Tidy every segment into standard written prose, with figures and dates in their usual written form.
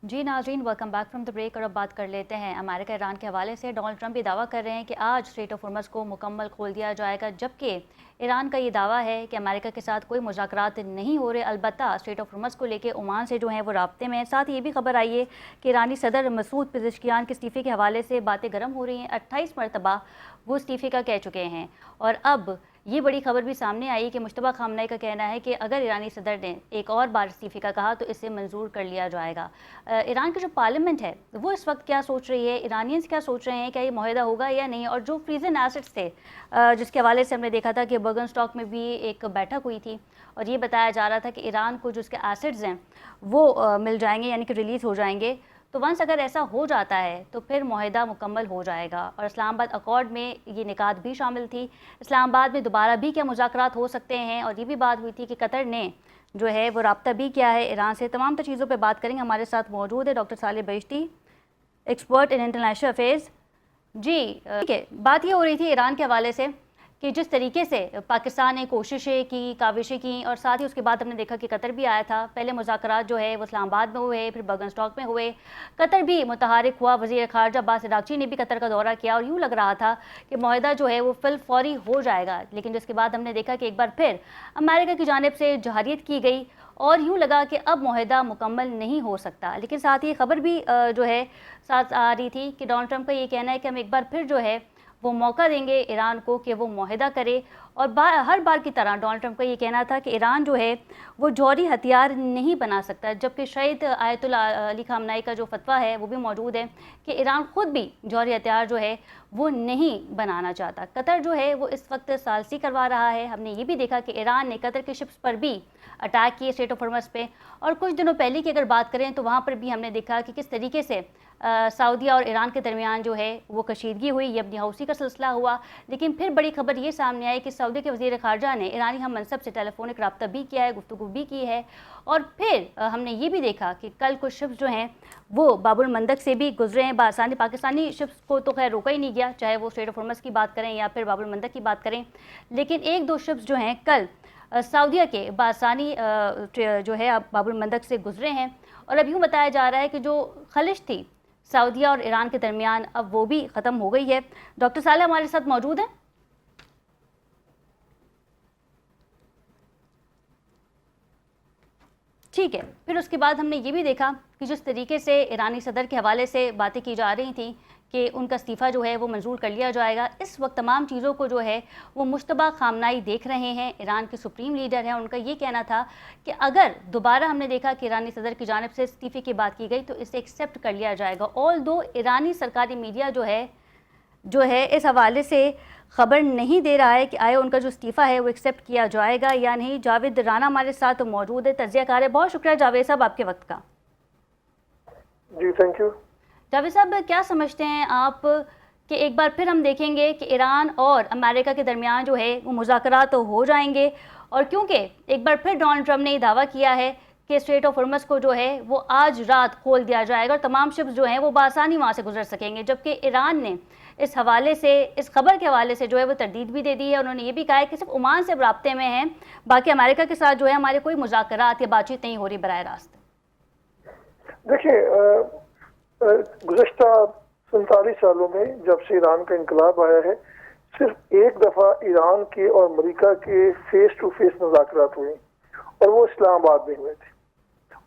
जी नाज़रीन, welcome back from the break. और अब बात कर लेते हैं अमेरिका ईरान के हवाले से। डोनाल्ड ट्रंप ये दावा कर रहे हैं कि आज स्ट्रेट ऑफ होर्मुज़ को मुकम्मल खोल दिया जाएगा, जबकि ईरान का ये दावा है कि अमेरिका के साथ कोई मुज़ाकरात नहीं हो रहे। अलबत्ता स्ट्रेट ऑफ होर्मुज़ को लेकर ओमान से जो है वो राब्ते में है। साथ ही ये भी खबर आई है कि ईरानी सदर मसूद पेज़ेश्कियान के इस्तीफ़े के हवाले से बातें गर्म हो रही हैं। 28 मरतबा वो इस्तीफ़े का कह चुके हैं। और अब ये बड़ी खबर भी सामने आई कि मुश्तबा खामनेई का कहना है कि अगर ईरानी सदर ने एक और बार इस्तीफ़े का कहा तो इसे मंजूर कर लिया जाएगा। ईरान की जो पार्लियामेंट है वो इस वक्त क्या सोच रही है, ईरानियंस क्या सोच रहे हैं, क्या ये मुआहदा होगा या नहीं। और जो फ्रीजन एसेट्स थे जिसके हवाले से हमने देखा था कि बर्गन स्टॉक में भी एक बैठक हुई थी और ये बताया जा रहा था कि ईरान को जो उसके एसेट्स हैं वो मिल जाएंगे, यानी कि रिलीज़ हो जाएंगे। तो वंस अगर ऐसा हो जाता है तो फिर मुआहदा मुकम्मल हो जाएगा। और इस्लामाबाद अकॉर्ड में ये निकात भी शामिल थी। इस्लामाबाद में दोबारा भी क्या मुज़ाकरात हो सकते हैं, और ये भी बात हुई थी कि कतर ने जो है वो राब्ता भी किया है ईरान से। तमाम तो चीज़ों पे बात करेंगे। हमारे साथ मौजूद है doctor Saleh Bahishti, expert in international affairs. जी ठीक है, बात ये हो रही थी ईरान के हवाले से कि जिस तरीके से पाकिस्तान ने कोशिशें की, काविशें की, और साथ ही उसके बाद हमने देखा कि कतर भी आया था। पहले मुज़ाकरात जो है वो इस्लामाबाद में हुए, फिर बर्गन स्टॉक में हुए, कतर भी मुतहरिक हुआ। वज़ीर ख़ारजा अब्बास अराग़ची ने भी कतर का दौरा किया और यूँ लग रहा था कि मुआहदा जो है वो फिल फौरी हो जाएगा। लेकिन जिसके बाद हमने देखा कि एक बार फिर अमेरिका की जानिब से जहारियत की गई और यूँ लगा कि अब मुआहदा मुकम्मल नहीं हो सकता। लेकिन साथ ही खबर भी जो है साथ आ रही थी कि डोनाल्ड ट्रंप का ये कहना है कि हम एक बार फिर जो है वो मौका देंगे ईरान को कि वो मुआहदा करे। और हर बार की तरह डोनाल्ड ट्रंप का ये कहना था कि ईरान जो है वो जौहरी हथियार नहीं बना सकता, जबकि शहीद आयतुल्ला अली खामनाई का जो फतवा है वो भी मौजूद है कि ईरान खुद भी जौहरी हथियार जो है वो नहीं बनाना चाहता। कतर जो है वो इस वक्त सालसी करवा रहा है। हमने ये भी देखा कि ईरान ने कतर के शिप्स पर भी अटैक किए स्ट्रेट ऑफ होर्मुज़ पे। और कुछ दिनों पहले की अगर बात करें तो वहाँ पर भी हमने देखा कि किस तरीके से सऊदीया और ईरान के दरमियान जो है वो कशीदगी हुई, ये अपनी हौसी का सिलसिला हुआ। लेकिन फिर बड़ी खबर ये सामने आई कि सऊदी के वज़ीर ख़ारजा ने ईरानी हम मनसब से टेलीफोनिक रब्ता भी किया है, गुफ्तगू भी की है। और फिर हमने ये भी देखा कि कल कुछ शिप्स जो हैं वो बाबुल मंदब से भी गुजरे हैं बासानी। पाकिस्तानी शिप्स को तो खैर रोका ही नहीं गया, चाहे वो स्ट्रेट ऑफ होर्मुज़ की बात करें या फिर बाबुल मंदब की बात करें। लेकिन एक दो शिप्स जो हैं कल सऊदीया के बासानी जो है बाबुल मंदब से गुजरे हैं। और अब यूँ बताया जा रहा है कि जो खलिश थी सऊदीया और ईरान के दरमियान अब वो भी ख़त्म हो गई है। डॉक्टर साले हमारे साथ मौजूद हैं। ठीक है, फिर उसके बाद हमने ये भी देखा कि जिस तरीके से ईरानी सदर के हवाले से बातें की जा रही थी कि उनका इस्तीफ़ा जो है वो मंजूर कर लिया जाएगा। इस वक्त तमाम चीज़ों को जो है वो मुश्तबा खामनाई देख रहे हैं। ईरान के सुप्रीम लीडर हैं, उनका ये कहना था कि अगर दोबारा हमने देखा कि ईरानी सदर की जानिब से इस्तीफ़े की बात की गई तो इसे एक्सेप्ट कर लिया जाएगा। ऑल दो ईरानी सरकारी मीडिया जो है इस हवाले से खबर नहीं दे रहा है कि आए उनका जो इस्तीफ़ा है वो एक्सेप्ट किया जाएगा या नहीं। जावेद राना हमारे साथ मौजूद है, तज्ज़ियाकार है। बहुत शुक्रिया जावेद साहब आपके वक्त का। जी थैंक यू। जावेद साहब, क्या समझते हैं आप कि एक बार फिर हम देखेंगे कि ईरान और अमेरिका के दरमियान जो है वो मुज़ाकरात तो हो जाएंगे? और क्योंकि एक बार फिर डोनाल्ड ट्रंप ने दावा किया है कि स्ट्रेट ऑफ होर्मुज़ को जो है वो आज रात खोल दिया जाएगा और तमाम शिप्स जो हैं वो बआसानी वहाँ से गुजर सकेंगे, जबकि ईरान ने इस हवाले से, इस खबर के हवाले से जो है वो तरदीद भी दे दी है। उन्होंने ये भी कहा है कि सिर्फ ओमान से राब्ते में हैं, बाकी अमेरिका के साथ जो है हमारे कोई मुज़ाकरात या बातचीत नहीं हो रही बराह रास्त। देखिए, गुज़श्ता 47 सालों में जब से ईरान का इंकलाब आया है, सिर्फ एक दफ़ा ईरान के और अमेरिका के फेस टू फेस मुज़ाकरात हुए और वो इस्लामाबाद में हुए थे।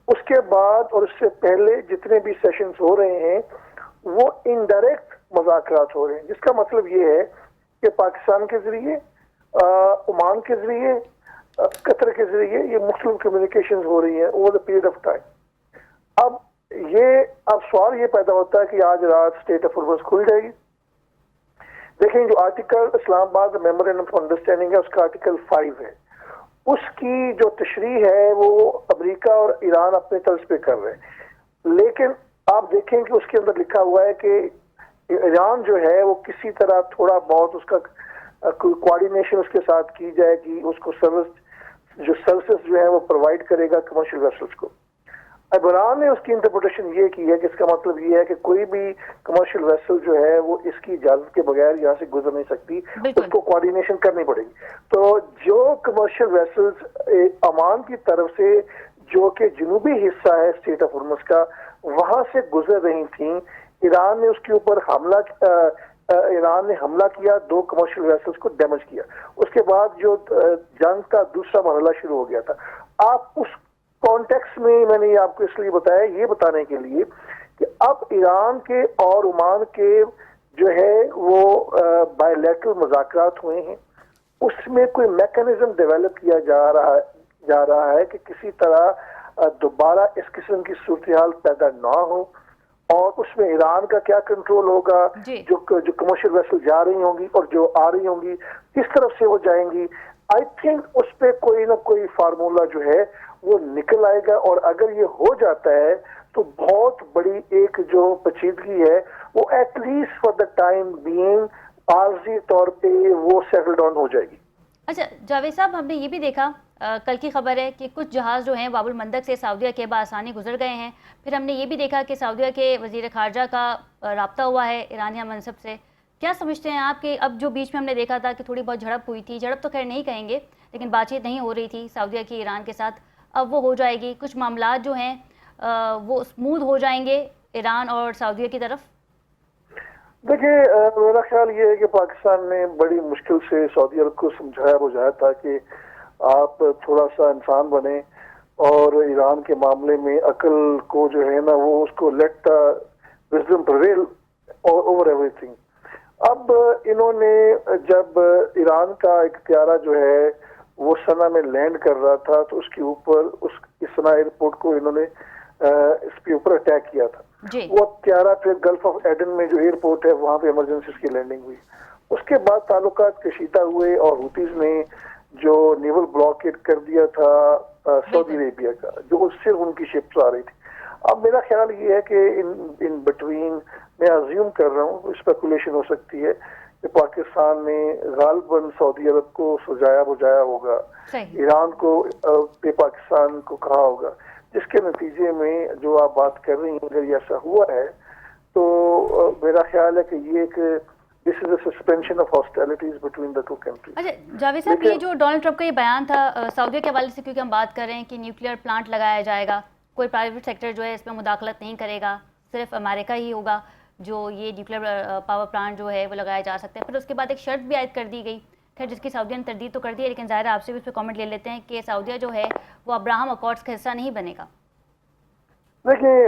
उसके बाद और उससे पहले जितने भी सेशंस हो रहे हैं वो इनडायरेक्ट मुज़ाकरात हो रहे हैं, जिसका मतलब ये है कि पाकिस्तान के ज़रिए, ओमान के ज़रिए, कतर के ज़रिए ये मुख्तलिफ कम्युनिकेशन हो रही हैं over the period of time. अब सवाल ये पैदा होता है कि आज रात स्टेट ऑफ होर्मुज़ खुल जाएगी। देखें, जो article Islamabad memorandum of understanding है उसका आर्टिकल 5 है, उसकी जो तशरीह है वो अमेरिका और ईरान अपने तर्ज पे कर रहे हैं। लेकिन आप देखें कि उसके अंदर लिखा हुआ है कि ईरान जो है वो किसी तरह थोड़ा बहुत उसका कोऑर्डिनेशन उसके साथ की जाएगी, उसको सर्विसेज जो है वो प्रोवाइड करेगा कमर्शियल वेसल्स को। अब ईरान ने उसकी इंटरप्रिटेशन ये की है कि इसका मतलब ये है कि कोई भी कमर्शियल वेसल जो है वो इसकी इजाजत के बगैर यहाँ से गुजर नहीं सकती, उसको कोऑर्डिनेशन करनी पड़ेगी। तो जो कमर्शियल वेसल्स ओमान की तरफ से जो कि जनूबी हिस्सा है स्टेट ऑफ हुर्मुज़ का, वहां से गुजर रही थी। ईरान ने उसके ऊपर ईरान ने हमला किया, 2 कमर्शियल वेसल्स को डैमेज किया। उसके बाद जो जंग का दूसरा मरहला शुरू हो गया था। आप उस कॉन्टेक्स्ट में मैंने आपको इसलिए बताया, ये बताने के लिए कि अब ईरान के और ओमान के जो है वो बायलैटरल मुज़ाकरात हुए हैं, उसमें कोई मैकेनिज्म डेवलप किया जा रहा है कि किसी तरह दोबारा इस किस्म की सूरत हाल पैदा ना हो, और उसमें ईरान का क्या कंट्रोल होगा, जो कमर्शियल वेसल जा रही होंगी और जो आ रही होंगी किस तरफ से वो जाएंगी। आई थिंक उस पर कोई ना कोई फार्मूला जो है वो निकल आएगा, और अगर ये हो जाता है तो बहुत बड़ी एक जो पेचीदगी है वो at least for the time being आर्जी तौर पे वो सेटल डाउन हो जाएगी। अच्छा जावेद साहब, हमने ये भी देखा कल की खबर है कि कुछ जहाज़ जो हैं बाबुल मंदक से सऊदीया के बआसानी गुजर गए हैं। फिर हमने ये भी देखा कि सऊदीया के वज़ीर ख़ारजा का राब्ता हुआ है ईरानिया मनसब से। क्या समझते हैं आप कि अब जो बीच में हमने देखा था कि थोड़ी बहुत झड़प हुई थी, झड़प तो खैर नहीं कहेंगे, लेकिन बातचीत नहीं हो रही थी सऊदीया की ईरान के साथ, अब वो हो जाएगी, कुछ मामला जो हैं वो स्मूथ हो जाएंगे ईरान और सऊदीया की तरफ? देखिए, मेरा ख्याल ये है कि पाकिस्तान ने बड़ी मुश्किल से सऊदी अरब को समझाया बुझाया था कि आप थोड़ा सा इंसान बने और ईरान के मामले में अकल को जो है ना वो उसको let wisdom prevail over everything. अब इन्होंने जब ईरान का एक त्यारा जो है वो सना में लैंड कर रहा था तो उसके ऊपर उस सना एयरपोर्ट को इन्होंने इसके ऊपर अटैक किया था। वो त्यारा फिर गल्फ ऑफ एडन में जो एयरपोर्ट है वहां पे इमरजेंसी की लैंडिंग हुई। उसके बाद ताल्लुकात कशीदा हुए और हुतीज ने जो नेवल ब्लॉकेड कर दिया था सऊदी अरेबिया का, जो सिर्फ उनकी शिप्स आ रही थी। अब मेरा ख्याल ये है कि इन बिटवीन मैं अज्यूम कर रहा हूँ, स्पेकुलेशन हो सकती है कि पाकिस्तान ने गालिबन सऊदी अरब को सुझाया बुझाया होगा, ईरान को पाकिस्तान को कहा होगा, जिसके नतीजे में जो आप बात कर रही हैं अगर ये ऐसा हुआ है तो मेरा ख्याल है कि ये एक this is a suspension of hostilities between the two countries. अच्छा जावेद साहब, ये जो डोनाल्ड ट्रंप का ये बयान था सऊदी के हवाले से, क्योंकि हम बात कर रहे हैं कि न्यूक्लियर प्लांट लगाया जाएगा, कोई प्राइवेट सेक्टर जो है इसमें मुदाखलत नहीं करेगा, सिर्फ अमेरिका ही होगा जो ये न्यूक्लियर पावर प्लांट जो है वो लगाया जा सकता है। फिर उसके बाद एक शर्त भी आयद कर दी गई, खैर जिसकी सऊदिया ने तरदीद तो कर दी है, लेकिन ज़ाहिर है आपसे भी उस पर कॉमेंट ले लेते हैं कि सऊदिया जो है वो अब्राहम अकॉर्ड्स का हिस्सा नहीं बनेगा। देखिए,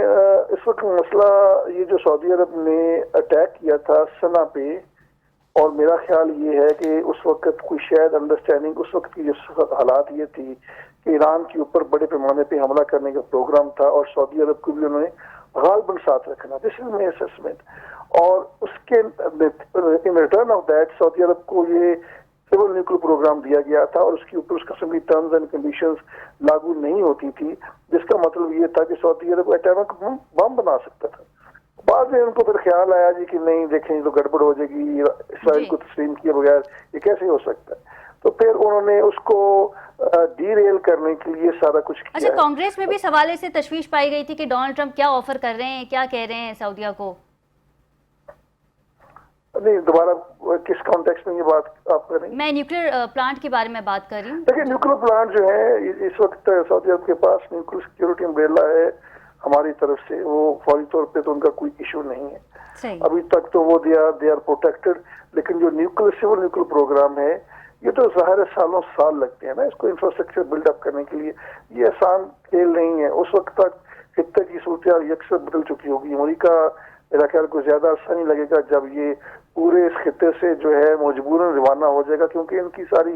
इस वक्त मसला ये जो सऊदी अरब ने अटैक किया था सना पे, और मेरा ख्याल ये है कि उस वक्त कोई शायद अंडरस्टैंडिंग उस वक्त की जो हालात ये थी कि ईरान के ऊपर बड़े पैमाने पे हमला करने का प्रोग्राम था और सऊदी अरब को भी उन्होंने गालिबन साथ रखना। This is my assessment. और उसके इन रिटर्न ऑफ दैट सऊदी अरब को ये सिविल न्यूक्लियर प्रोग्राम दिया गया था और उसके ऊपर उस किस्म की टर्म्स एंड कंडीशंस लागू नहीं होती थी, जिसका मतलब ये था कि सऊदी अरब एटॉमिक बम बना सकता था। बाद में उनको फिर ख्याल आया जी कि नहीं देखें तो गड़बड़ हो जाएगी, इसराइल को तस्लीम किए बगैर ये कैसे हो सकता है, तो फिर उन्होंने उसको डीरेल करने के लिए सारा कुछ किया। अच्छा, कांग्रेस में भी इस हवाले से तशवीश पाई गई थी कि डोनाल्ड ट्रंप क्या ऑफर कर रहे हैं, क्या कह रहे हैं सऊदिया को? नहीं, दोबारा किस कॉन्टेक्स्ट में ये बात आप कर रही हैं? मैं न्यूक्लियर प्लांट के बारे में बात कर रही हूँ। देखिए, न्यूक्लियर प्लांट जो है इस वक्त सऊदी अरब के पास न्यूक्लियर सिक्योरिटी अम्ब्रेला है हमारी तरफ से, वो फौरी तौर पे तो उनका कोई इशू नहीं है अभी तक, तो वो दे आर प्रोटेक्टेड। लेकिन जो न्यूक्लियर सिविल न्यूक्लियर प्रोग्राम है ये तो ज़ाहिर सालों साल लगते हैं ना इसको इंफ्रास्ट्रक्चर बिल्डअप करने के लिए, ये आसान खेल नहीं है। उस वक्त तक खित्ते की सूरत यकसर बदल चुकी होगी। अमेरिका मेरा ख्याल को ज्यादा अर्सा नहीं लगेगा जब ये पूरे इस खित्ते से जो है मजबूरन रवाना हो जाएगा, क्योंकि इनकी सारी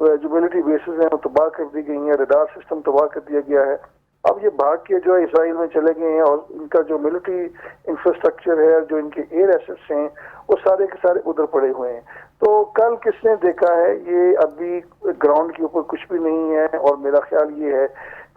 जो मिलिट्री बेसिस हैं वो तबाह कर दी गई हैं, रडार सिस्टम तबाह कर दिया गया है। अब ये भाग के जो है इसराइल में चले गए हैं और इनका जो मिलिट्री इंफ्रास्ट्रक्चर है, जो इनके एयर एसेट्स हैं, वो सारे के सारे उधर पड़े हुए हैं। तो कल किसने देखा है, ये अभी ग्राउंड के ऊपर कुछ भी नहीं है। और मेरा ख्याल ये है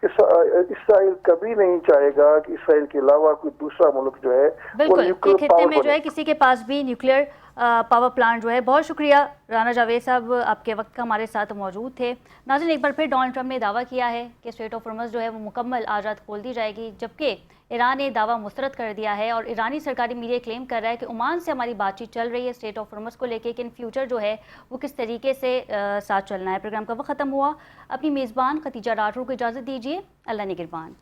कि इसराइल कभी नहीं चाहेगा कि इसराइल के अलावा कोई दूसरा मुल्क जो है बिल्कुल, वो न्यूक्लियर खित्ते में जो है किसी के पास भी न्यूक्लियर पावर प्लांट जो है। बहुत शुक्रिया राना जावेद साहब आपके वक्त का हमारे साथ मौजूद थे। नाज़रीन, एक बार फिर डोनाल्ड ट्रंप ने दावा किया है कि स्ट्रेट ऑफ हॉर्मज़ जो है वो मुकम्मल आज़ाद खोल दी जाएगी, जबकि ईरान ने दावा मुस्तरद कर दिया है और ईरानी सरकारी मीडिया क्लेम कर रहा है कि ओमान से हमारी बातचीत चल रही है स्ट्रेट ऑफ हॉर्मज़ को लेकर कि इन फ्यूचर जो है वो किस तरीके से साथ चलना है। प्रोग्राम का वक्त ख़त्म हुआ। अपनी मेज़बान खतीजा राठौर को इजाज़त दीजिए। अल्लाह निगहबान।